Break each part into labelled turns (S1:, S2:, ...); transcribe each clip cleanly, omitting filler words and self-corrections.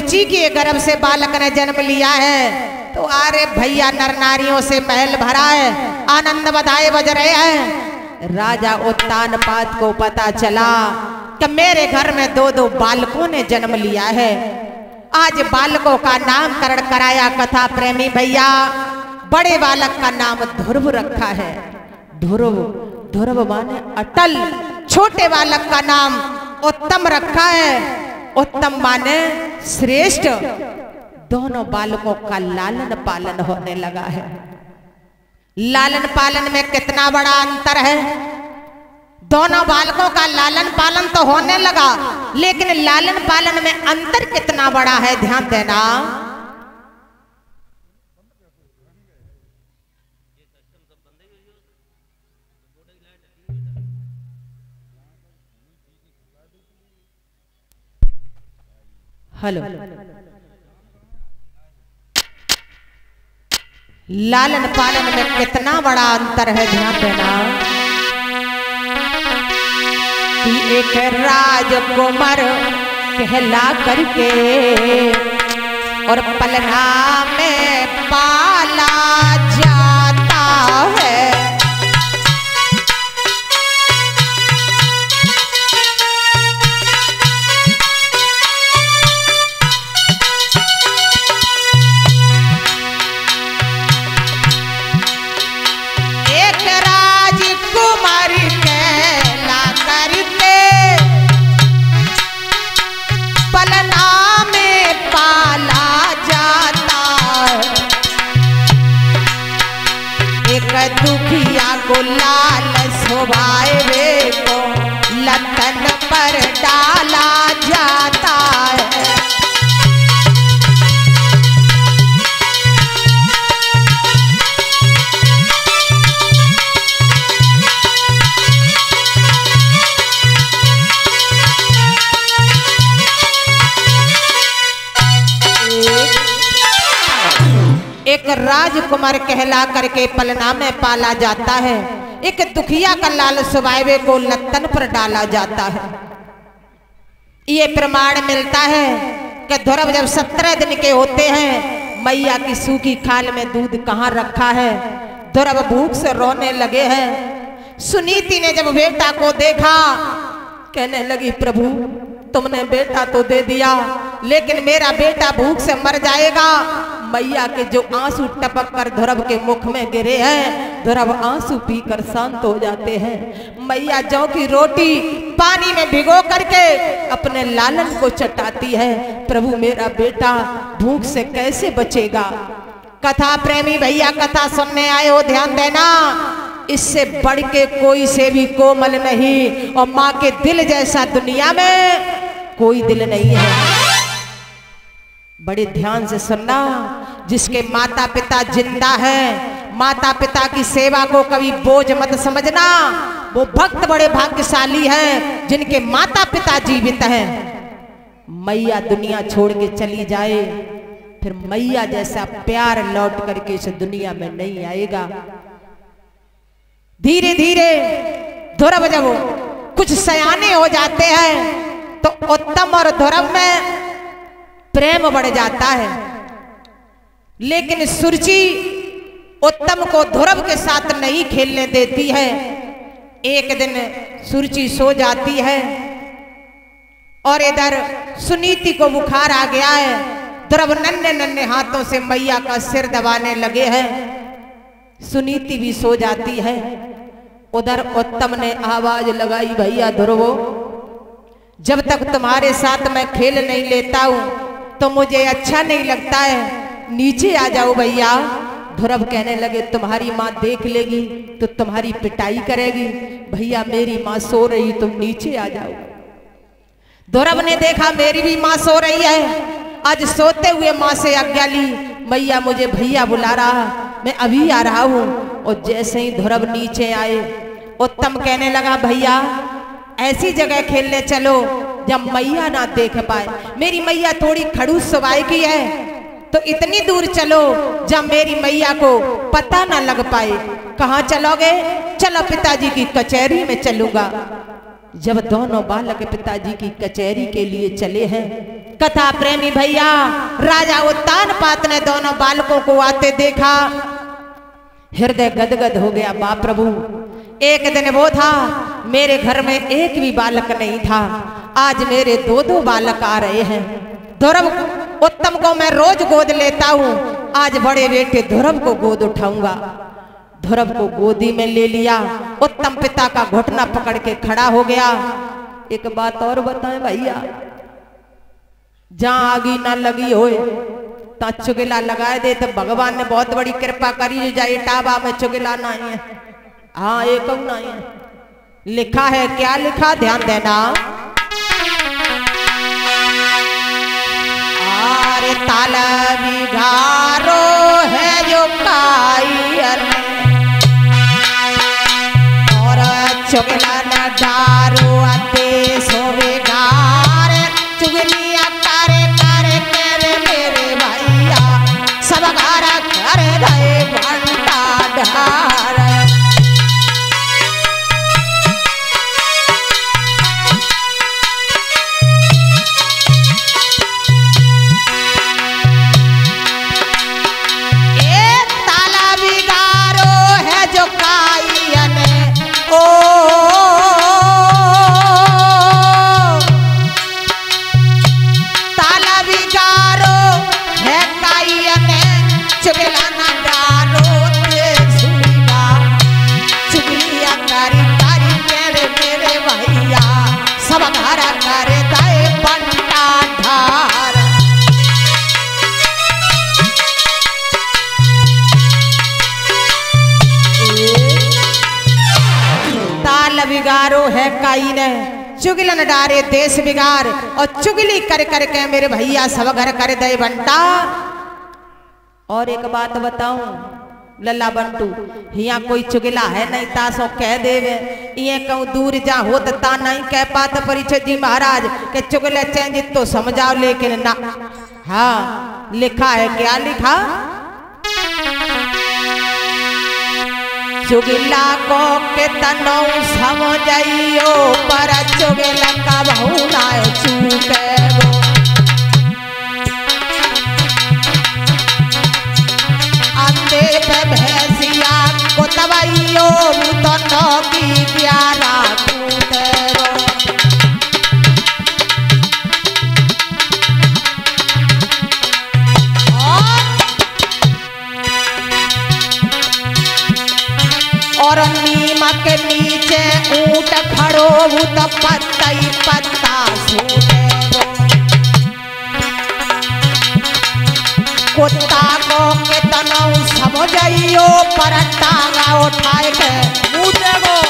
S1: सुरुचि के गर्भ से बालक ने जन्म लिया है तो अरे भैया नर नारियों से महल भरा है, आनंद बधाए बज रहे हैं। राजा उत्तानपाद को पता चला कि मेरे घर में दो दो बालकों ने जन्म लिया है। आज बालकों का नामकरण कराया कथा प्रेमी भैया। बड़े बालक का नाम ध्रुव रखा है, ध्रुव, ध्रुव माने अटल। छोटे बालक का नाम उत्तम रखा है, उत्तम माने श्रेष्ठ। दोनों बालकों का लालन पालन होने लगा है। लालन पालन में कितना बड़ा अंतर है। दोनों बालकों का लालन पालन तो होने लगा, लेकिन लालन पालन में अंतर कितना बड़ा है, ध्यान देना। हेलो, लालन पालन में कितना बड़ा अंतर है, ध्यान देना। कि एक राजकुमार कहला करके और पलना में पाला जाता है। दुखिया को लाल स्वभावे को लतन पर डाला जाता है। एक राजकुमार कहला करके पलना में पाला जाता है, एक दुखिया का लाल स्वभावे को लत्तन पर डाला जाता है। ये प्रमाण मिलता है कि ध्रुव जब 17 दिन के होते हैं, मैया की सूखी खाल में दूध कहाँ रखा है। ध्रुव भूख से रोने लगे हैं। सुनीति ने जब बेटा को देखा, कहने लगी प्रभु तुमने बेटा तो दे दिया, लेकिन मेरा बेटा भूख से मर जाएगा। मैया के जो आंसू टपक कर ध्रुव के मुख में गिरे हैं, ध्रुव आंसू पीकर शांत हो जाते हैं। मैया जौ की रोटी पानी में भिगो करके अपने लालन को चटाती है। प्रभु मेरा बेटा भूख से कैसे बचेगा। कथा प्रेमी भैया कथा सुनने आए हो, ध्यान देना। इससे बढ़ के कोई से भी कोमल नहीं, और माँ के दिल जैसा दुनिया में कोई दिल नहीं है। बड़े ध्यान से सुनना। जिसके माता पिता जिंदा है, माता पिता की सेवा को कभी बोझ मत समझना। वो भक्त बड़े भाग्यशाली हैं जिनके माता पिता जीवित हैं। मैया दुनिया छोड़ के चली जाए, फिर मैया जैसा प्यार लौट करके इस दुनिया में नहीं आएगा। धीरे धीरे ध्रुव जब कुछ सयाने हो जाते हैं तो उत्तम और ध्रुव में प्रेम बढ़ जाता है। लेकिन सुरुचि उत्तम को ध्रुव के साथ नहीं खेलने देती है। एक दिन सुरुचि सो जाती है और इधर सुनीति को बुखार आ गया है। ध्रुव नन्हे नन्हे हाथों से मैया का सिर दबाने लगे हैं। सुनीति भी सो जाती है। उधर उत्तम ने आवाज लगाई, भैया ध्रुवो, जब तक तुम्हारे साथ मैं खेल नहीं लेता हूं तो मुझे अच्छा नहीं लगता है, नीचे आ जाओ भैया। ध्रुव कहने लगे तुम्हारी माँ देख लेगी तो तुम्हारी पिटाई करेगी। भैया मेरी माँ सो रही, तुम नीचे आ जाओ। ध्रुव ने देखा मेरी भी माँ सो रही है। आज सोते हुए माँ से आज्ञा ली, मैया मुझे भैया बुला रहा, मैं अभी आ रहा हूँ। और जैसे ही ध्रुव नीचे आए, उत्तम कहने लगा भैया ऐसी जगह खेलने चलो जब मैया ना देख पाए। मेरी मैया थोड़ी खड़ूस स्वभाव की है, तो इतनी दूर चलो जब मेरी मैया को पता ना लग पाए। कहाँ चलोगे? चलो पिताजी की कचहरी में चलूंगा। जब दोनों बालक पिताजी की कचहरी के लिए चले हैं, कथा प्रेमी भैया राजा उत्तानपाद ने दोनों बालकों को आते देखा, हृदय गदगद हो गया। बाप प्रभु, एक दिन वो था मेरे घर में एक भी बालक नहीं था, आज मेरे दो दो बालक आ रहे हैं। ध्रुव उत्तम को मैं रोज गोद लेता हूँ, आज बड़े बेटे ध्रुव को गोद उठाऊंगा। ध्रुव को गोदी में ले लिया। उत्तम पिता का घुटना पकड़ के खड़ा हो गया। एक बात और बताएं भैया, जहां आगी ना लगी होए ता चुगला लगाए दे, तो भगवान ने बहुत बड़ी कृपा करी। जो जाए टाबा में चुगला नहीं है, हाँ एक नहीं है, लिखा है। क्या लिखा, ध्यान देना। अरे ताला बिगारो है जो कायल, और चुगला न डारो आते सोवेगार, चुगलिया करे करे करे मेरे भैया, सब घर कर दे घंटा ढार। बिगारो है काई ने, चुगलन डारे देश बिगार, और चुगली कर कर के मेरे भैया सब घर कर दे बंटा। और एक बात बताऊं लल्ला बंटू, यहाँ कोई चुगला है नहीं तासो कह देवे, ये कहूँ दूर जा हो ता नहीं कह पाते परिचय जी महाराज के चुगले चेंज तो समझाओ, लेकिन ना। हाँ लिखा है, क्या लिखा, चुगला को के तनो समझाइयो, पर चुगला का बहुना चूके वो। अंधे पे भैंसिया को तबाइयो, तो नो की प्यारा कूटे वो। और नीमक नीचे ऊंट खड़ो, तो पत्ता ही पत्ता सूटे वो। कुत्ता को के तनो समझाइयो, पर टांगा उठाए के मूटे वो।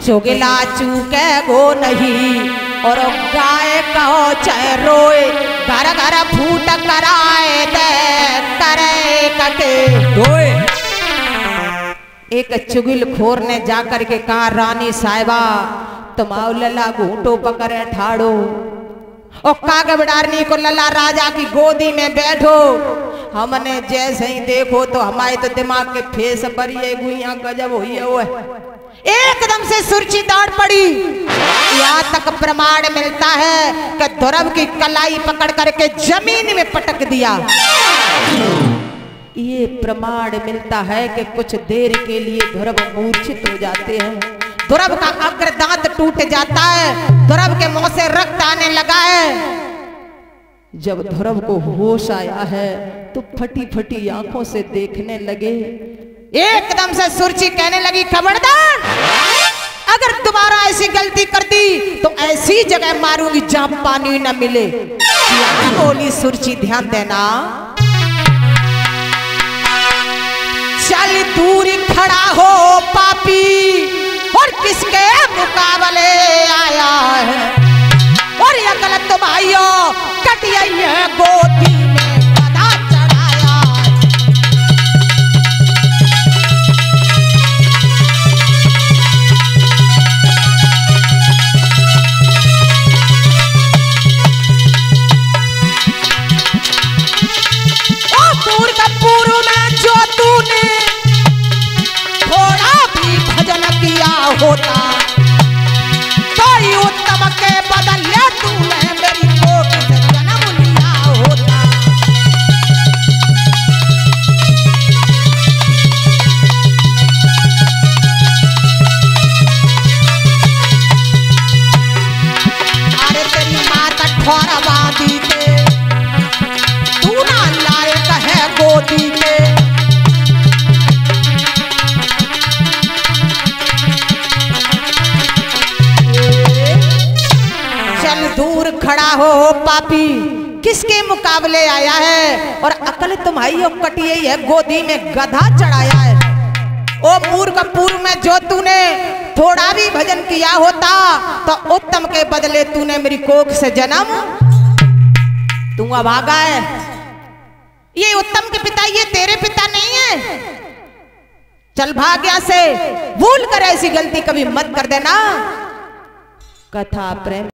S1: चुगला चूके गो नहीं, और गाय कहो चाहे रोए, घर घर फूट कराए दे करे कके रोए। एक चुगिल खोर ने जाकर के कहा, रानी साहिबा तुम आओ लला घूंटो पकड़े ठाड़ो, और कागबडारनी को लला राजा की गोदी में बैठो। हमने जैसे ही देखो तो हमारे तो दिमाग के फेस पर ये गुइया गजब हुई है वो है। एकदम से सुर्ची दौड़ पड़ी। यहाँ तक प्रमाण मिलता है कि ध्रुव की कलाई पकड़ करके जमीन में पटक दिया। ये प्रमाण मिलता है कि कुछ देर के लिए ध्रुव मूर्छित हो जाते हैं। ध्रुव का अग्र दांत टूट जाता है, ध्रुव के मुंह से रक्त आने लगा है। जब ध्रुव को होश आया है तो फटी फटी आंखों से देखने लगे। एकदम से सुर्ची कहने लगी, खबरदार अगर दोबारा ऐसी गलती कर दी तो ऐसी जगह मारूंगी जहां पानी न मिले। क्या बोली सुर्ची, ध्यान देना। चल दूर खड़ा हो पापी, और किसके मुकाबले आया है, और यह गलत तो भाइयों कटिया है गोदी में गधा चढ़ाया। हो पापी, किसके मुकाबले आया है? और अकल तुम्हारी यो कटी है, गोदी में गधा चढ़ाया है। ओ मूर्ख, पूर्व में जो तूने थोड़ा भी भजन किया होता तो उत्तम के बदले तूने मेरी कोख से जन्म, तू अभागा है। ये उत्तम के पिता, ये तेरे पिता नहीं है। चल भाग्या से, भूल कर ऐसी गलती कभी मत कर देना। कथा प्रेम